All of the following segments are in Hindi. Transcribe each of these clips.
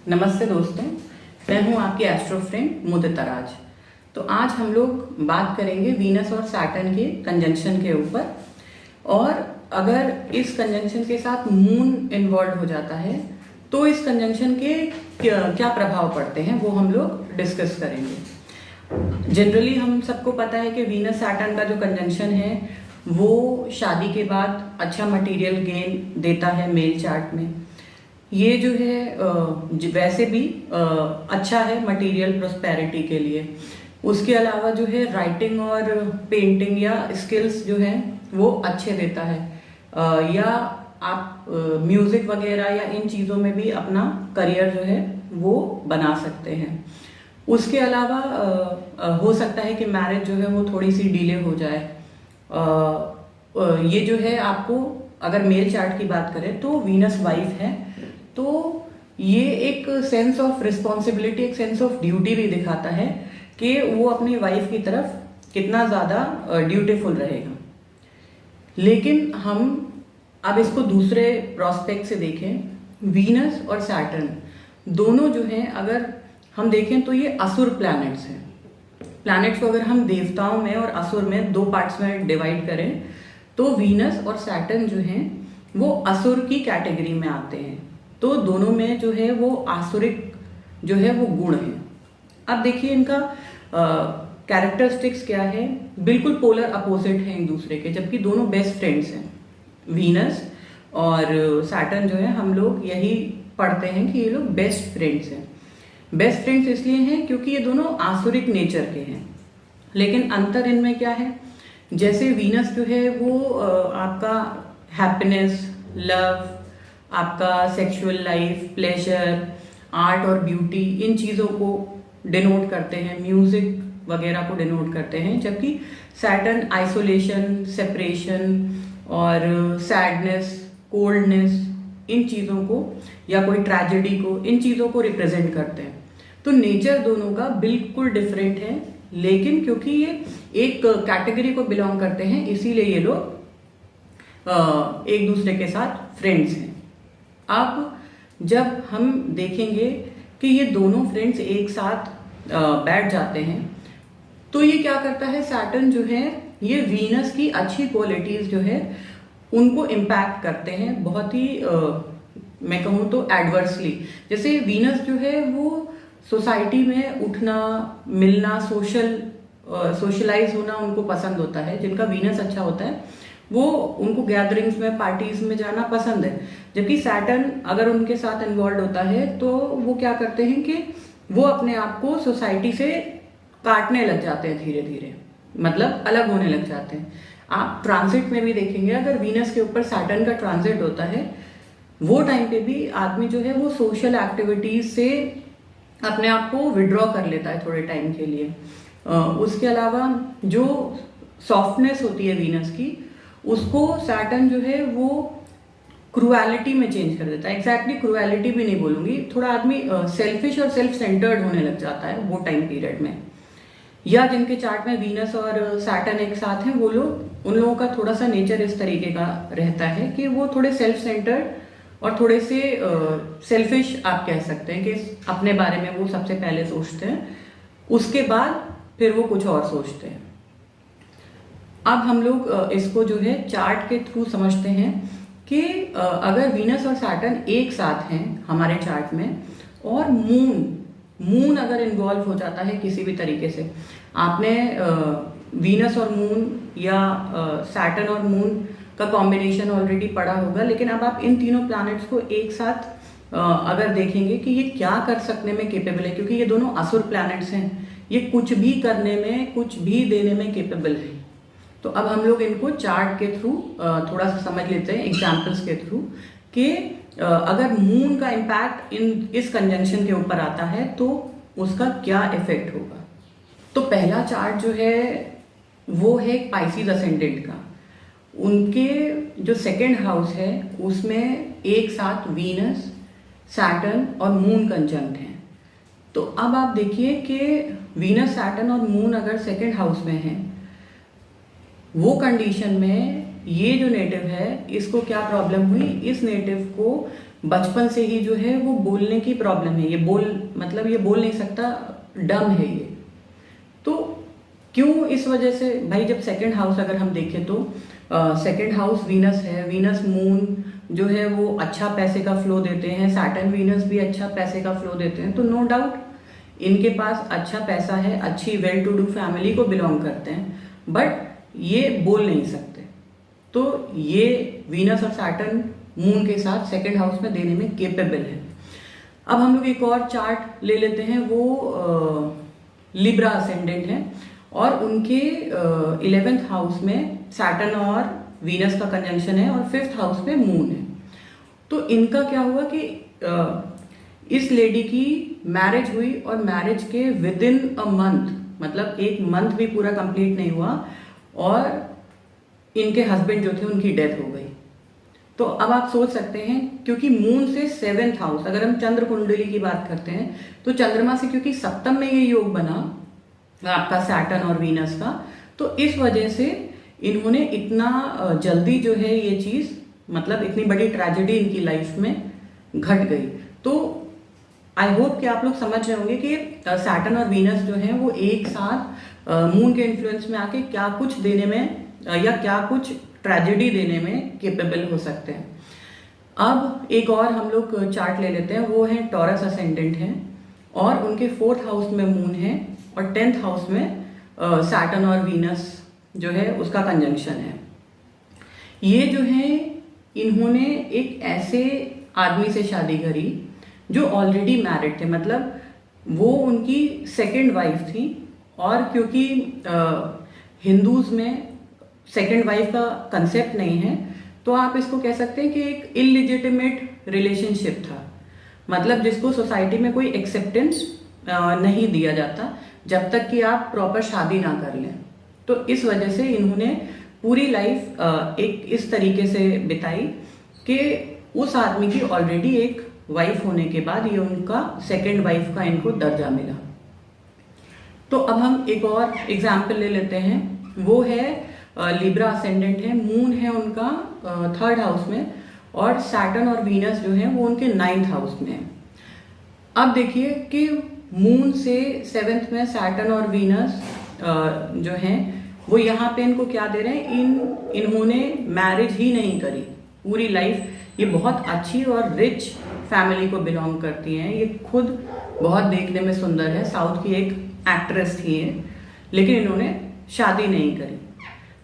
नमस्ते दोस्तों, मैं हूं आपकी एस्ट्रो फ्रेंड मुदिता राज। तो आज हम लोग बात करेंगे वीनस और सैटर्न के कंजंक्शन के ऊपर, और अगर इस कंजंक्शन के साथ मून इन्वॉल्व हो जाता है तो इस कंजंक्शन के क्या प्रभाव पड़ते हैं वो हम लोग डिस्कस करेंगे। जनरली हम सबको पता है कि वीनस सैटर्न का जो कंजंक्शन है वो शादी के बाद अच्छा मटेरियल गेन देता है मेल चार्ट में। ये जो है वैसे भी अच्छा है मटेरियल प्रोस्पेरिटी के लिए। उसके अलावा जो है राइटिंग और पेंटिंग या स्किल्स जो है वो अच्छे देता है, या आप म्यूजिक वगैरह या इन चीज़ों में भी अपना करियर जो है वो बना सकते हैं। उसके अलावा हो सकता है कि मैरिज जो है वो थोड़ी सी डिले हो जाए। ये जो है आपको, अगर मेल चार्ट की बात करें तो वीनस वाइफ है, तो ये एक सेंस ऑफ रिस्पॉन्सिबिलिटी, एक सेंस ऑफ ड्यूटी भी दिखाता है कि वो अपनी वाइफ की तरफ कितना ज़्यादा ड्यूटीफुल रहेगा। लेकिन हम अब इसको दूसरे प्रोस्पेक्ट से देखें। वीनस और सैटर्न दोनों जो हैं, अगर हम देखें तो ये असुर प्लैनेट्स हैं। प्लैनेट्स को अगर हम देवताओं में और असुर में दो पार्ट्स में डिवाइड करें तो वीनस और सैटर्न जो हैं वो असुर की कैटेगरी में आते हैं। तो दोनों में जो है वो आसुरिक जो है वो गुण है। अब देखिए इनका कैरेक्टरिस्टिक्स क्या है, बिल्कुल पोलर अपोजिट है एक दूसरे के, जबकि दोनों बेस्ट फ्रेंड्स हैं। वीनस और सैटर्न जो है हम लोग यही पढ़ते हैं कि ये लोग बेस्ट फ्रेंड्स हैं। बेस्ट फ्रेंड्स इसलिए हैं क्योंकि ये दोनों आसुरिक नेचर के हैं। लेकिन अंतर इनमें क्या है, जैसे वीनस जो है वो आपका हैप्पीनेस, लव, आपका सेक्सुअल लाइफ, प्लेजर, आर्ट और ब्यूटी, इन चीज़ों को डिनोट करते हैं, म्यूजिक वगैरह को डिनोट करते हैं। जबकि सैटर्न आइसोलेशन, सेपरेशन और सैडनेस, कोल्डनेस, इन चीज़ों को या कोई ट्रेजेडी को, इन चीज़ों को रिप्रेजेंट करते हैं। तो नेचर दोनों का बिल्कुल डिफरेंट है, लेकिन क्योंकि ये एक कैटेगरी को बिलोंग करते हैं इसीलिए ये लोग एक दूसरे के साथ फ्रेंड्स हैं। अब जब हम देखेंगे कि ये दोनों फ्रेंड्स एक साथ बैठ जाते हैं तो ये क्या करता है, सैटर्न जो है ये वीनस की अच्छी क्वालिटीज जो है उनको इम्पैक्ट करते हैं बहुत ही मैं कहूँ तो एडवर्सली। जैसे वीनस जो है वो सोसाइटी में उठना, मिलना, सोशलाइज होना उनको पसंद होता है। जिनका वीनस अच्छा होता है वो, उनको गैदरिंग्स में, पार्टीज में जाना पसंद है। जबकि सैटर्न अगर उनके साथ इन्वॉल्व होता है तो वो क्या करते हैं कि वो अपने आप को सोसाइटी से काटने लग जाते हैं, धीरे धीरे मतलब अलग होने लग जाते हैं। आप ट्रांजिट में भी देखेंगे, अगर वीनस के ऊपर सैटर्न का ट्रांजिट होता है वो टाइम पे भी आदमी जो है वो सोशल एक्टिविटीज से अपने आप को विड्रॉ कर लेता है थोड़े टाइम के लिए। उसके अलावा जो सॉफ्टनेस होती है वीनस की, उसको सैटर्न जो है वो क्रुएलिटी में चेंज कर देता है। एग्जैक्टली क्रुएलिटी भी नहीं बोलूंगी, थोड़ा आदमी सेल्फिश और सेल्फ सेंटर्ड होने लग जाता है वो टाइम पीरियड में। या जिनके चार्ट में वीनस और सैटर्न एक साथ हैं वो लोग, उन लोगों का थोड़ा सा नेचर इस तरीके का रहता है कि वो थोड़े सेल्फ सेंटर्ड और थोड़े से सेल्फिश आप कह सकते हैं कि अपने बारे में वो सबसे पहले सोचते हैं, उसके बाद फिर वो कुछ और सोचते हैं। अब हम लोग इसको जो है चार्ट के थ्रू समझते हैं कि अगर वीनस और सैटर्न एक साथ हैं हमारे चार्ट में, और मून अगर इन्वॉल्व हो जाता है किसी भी तरीके से, आपने वीनस और मून या सैटर्न और मून का कॉम्बिनेशन ऑलरेडी पढ़ा होगा, लेकिन अब आप इन तीनों प्लैनेट्स को एक साथ अगर देखेंगे कि ये क्या कर सकने में केपेबल है, क्योंकि ये दोनों असुर प्लैनेट्स हैं, ये कुछ भी करने में, कुछ भी देने में केपेबल है। तो अब हम लोग इनको चार्ट के थ्रू थोड़ा सा समझ लेते हैं, एग्जाम्पल्स के थ्रू, कि अगर मून का इम्पैक्ट इस कंजंक्शन के ऊपर आता है तो उसका क्या इफेक्ट होगा। तो पहला चार्ट जो है वो है पाइसेस असेंडेंट का। उनके जो सेकेंड हाउस है उसमें एक साथ वीनस, सैटर्न और मून कंजंक्ट हैं। तो अब आप देखिए कि वीनस, सैटर्न और मून अगर सेकेंड हाउस में है, वो कंडीशन में ये जो नेटिव है इसको क्या प्रॉब्लम हुई, इस नेटिव को बचपन से ही जो है वो बोलने की प्रॉब्लम है, ये बोल नहीं सकता, डम है ये। तो क्यों, इस वजह से भाई जब सेकंड हाउस अगर हम देखें तो सेकंड हाउस वीनस है, वीनस मून जो है वो अच्छा पैसे का फ्लो देते हैं, सैटर्न वीनस भी अच्छा पैसे का फ्लो देते हैं, तो नो डाउट इनके पास अच्छा पैसा है, अच्छी वेल टू डू फैमिली को बिलोंग करते हैं, बट ये बोल नहीं सकते। तो ये वीनस और सैटर्न मून के साथ सेकंड हाउस में देने में केपेबल है। अब हम लोग एक और चार्ट ले लेते हैं, वो लिब्रा असेंडेंट है और उनके 11th हाउस में सैटर्न और वीनस का कंजंक्शन है और 5th हाउस में मून है। तो इनका क्या हुआ कि इस लेडी की मैरिज हुई और मैरिज के विद इन अ मंथ, मतलब एक मंथ भी पूरा कंप्लीट नहीं हुआ और इनके हस्बैंड जो थे उनकी डेथ हो गई। तो अब आप सोच सकते हैं, क्योंकि मून से 7th हाउस, अगर हम चंद्र कुंडली की बात करते हैं तो चंद्रमा से क्योंकि सप्तम में ये योग बना आपका सैटर्न और वीनस का, तो इस वजह से इन्होंने इतना जल्दी जो है ये चीज, मतलब इतनी बड़ी ट्रेजेडी इनकी लाइफ में घट गई। तो आई होप कि आप लोग समझ रहे होंगे कि सैटर्न और वीनस जो है वो एक साथ मून के इन्फ्लुएंस में आके क्या कुछ देने में या क्या कुछ ट्रेजेडी देने में केपेबल हो सकते हैं। अब एक और हम लोग चार्ट ले लेते हैं, वो है टॉरस असेंडेंट है और उनके 4th हाउस में मून है और 10th हाउस में सैटर्न और वीनस जो है उसका कंजंक्शन है। ये जो है इन्होंने एक ऐसे आदमी से शादी करी जो ऑलरेडी मैरिड थे, मतलब वो उनकी सेकंड वाइफ थी। और क्योंकि हिंदूज में सेकंड वाइफ का कंसेप्ट नहीं है, तो आप इसको कह सकते हैं कि एक इलिजिटिमेट रिलेशनशिप था, मतलब जिसको सोसाइटी में कोई एक्सेप्टेंस नहीं दिया जाता जब तक कि आप प्रॉपर शादी ना कर लें। तो इस वजह से इन्होंने पूरी लाइफ एक इस तरीके से बिताई कि उस आदमी की ऑलरेडी एक वाइफ होने के बाद ये उनका सेकंड वाइफ का इनको दर्जा मिला। तो अब हम एक और एग्जाम्पल ले लेते हैं, वो है लिब्रा असेंडेंट है, मून है उनका 3rd हाउस में और सैटर्न और वीनस जो है वो उनके 9th हाउस में है। अब देखिए कि मून से 7th में सैटर्न और वीनस जो हैं वो यहाँ पे इनको क्या दे रहे हैं, इन्होंने मैरिज ही नहीं करी पूरी लाइफ। ये बहुत अच्छी और रिच फैमिली को बिलोंग करती हैं, ये खुद बहुत देखने में सुंदर है, साउथ की एक एक्ट्रेस थी ये, लेकिन इन्होंने शादी नहीं करी।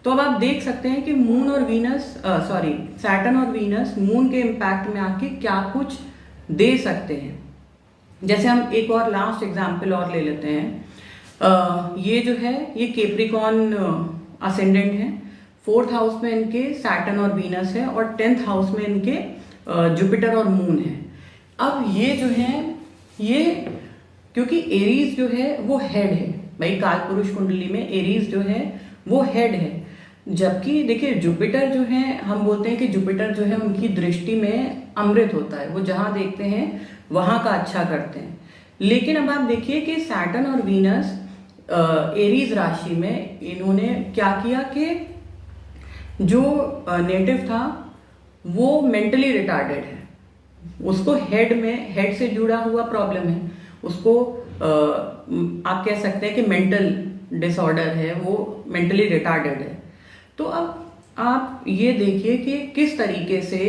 तो अब आप देख सकते हैं कि मून और वीनस सैटर्न और वीनस मून के इम्पैक्ट में आके क्या कुछ दे सकते हैं। जैसे हम एक और लास्ट एग्जाम्पल और ले लेते हैं, ये जो है ये कैप्रिकॉर्न असेंडेंट है, 4th हाउस में इनके सैटर्न और वीनस है और 10th हाउस में इनके जुपिटर और मून है। अब ये जो है ये क्योंकि एरीज जो है वो हेड है, भाई काल पुरुष कुंडली में एरीज जो है वो हेड है, जबकि देखिए जुपिटर जो है, हम बोलते हैं कि जुपिटर जो है उनकी दृष्टि में अमृत होता है, वो जहां देखते हैं वहां का अच्छा करते हैं। लेकिन अब आप देखिए कि सैटर्न और वीनस एरीज राशि में इन्होंने क्या किया कि जो नेटिव था वो मेंटली रिटार्डेड है, उसको हेड से जुड़ा हुआ प्रॉब्लम है, उसको आप कह सकते हैं कि मेंटल डिसऑर्डर है, वो मेंटली रिटार्डेड है। तो अब आप ये देखिए कि किस तरीके से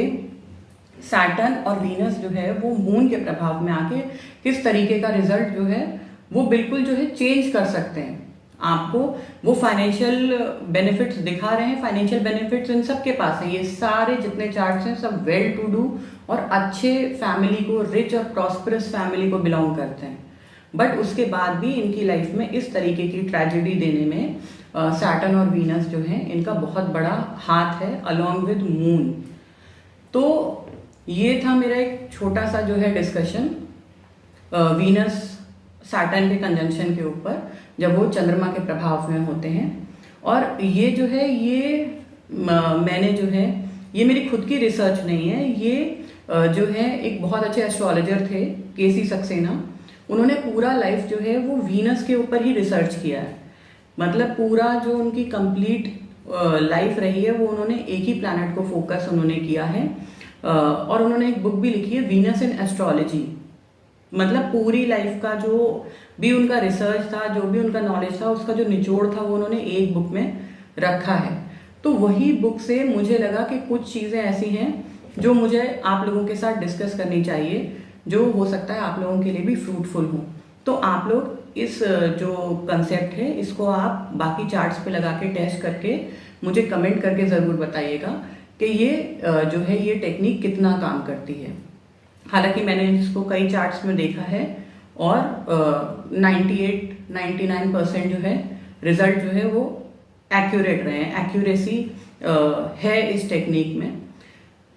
सैटर्न और वीनस जो है वो मून के प्रभाव में आके किस तरीके का रिजल्ट जो है वो बिल्कुल जो है चेंज कर सकते हैं आपको। वो फाइनेंशियल बेनिफिट्स दिखा रहे हैं, फाइनेंशियल बेनिफिट्स इन सब के पास है, ये सारे जितने चार्ट्स हैं सब वेल टू डू और अच्छे फैमिली को, रिच और प्रॉस्परस फैमिली को बिलोंग करते हैं, बट उसके बाद भी इनकी लाइफ में इस तरीके की ट्रेजेडी देने में सैटर्न और वीनस जो है इनका बहुत बड़ा हाथ है अलॉन्ग विद मून। तो ये था मेरा एक छोटा सा जो है डिस्कशन वीनस सैटर्न के कंजंक्शन के ऊपर जब वो चंद्रमा के प्रभाव में होते हैं। और ये जो है ये मैंने जो है ये मेरी खुद की रिसर्च नहीं है, ये जो है एक बहुत अच्छे एस्ट्रोलॉजर थे केसी सक्सेना, उन्होंने पूरा लाइफ जो है वो वीनस के ऊपर ही रिसर्च किया है, मतलब पूरा जो उनकी कंप्लीट लाइफ रही है वो उन्होंने एक ही प्लैनेट को फोकस उन्होंने किया है। और उन्होंने एक बुक भी लिखी है वीनस इन एस्ट्रोलॉजी। मतलब पूरी लाइफ का जो भी उनका रिसर्च था, जो भी उनका नॉलेज था, उसका जो निचोड़ था वो उन्होंने एक बुक में रखा है। तो वही बुक से मुझे लगा कि कुछ चीज़ें ऐसी हैं जो मुझे आप लोगों के साथ डिस्कस करनी चाहिए, जो हो सकता है आप लोगों के लिए भी फ्रूटफुल हो। तो आप लोग इस जो कंसेप्ट है इसको आप बाकी चार्ट्स पे लगा के टेस्ट करके मुझे कमेंट करके ज़रूर बताइएगा कि ये जो है ये टेक्निक कितना काम करती है। हालांकि मैंने इसको कई चार्ट्स में देखा है और 98-99% जो है रिजल्ट जो है वो एक्यूरेट रहे हैं, एक्यूरेसी है इस टेक्निक में।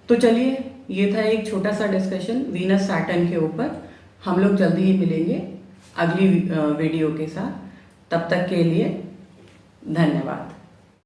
तो चलिए, ये था एक छोटा सा डिस्कशन वीनस सैटर्न के ऊपर। हम लोग जल्दी ही मिलेंगे अगली वीडियो के साथ। तब तक के लिए धन्यवाद।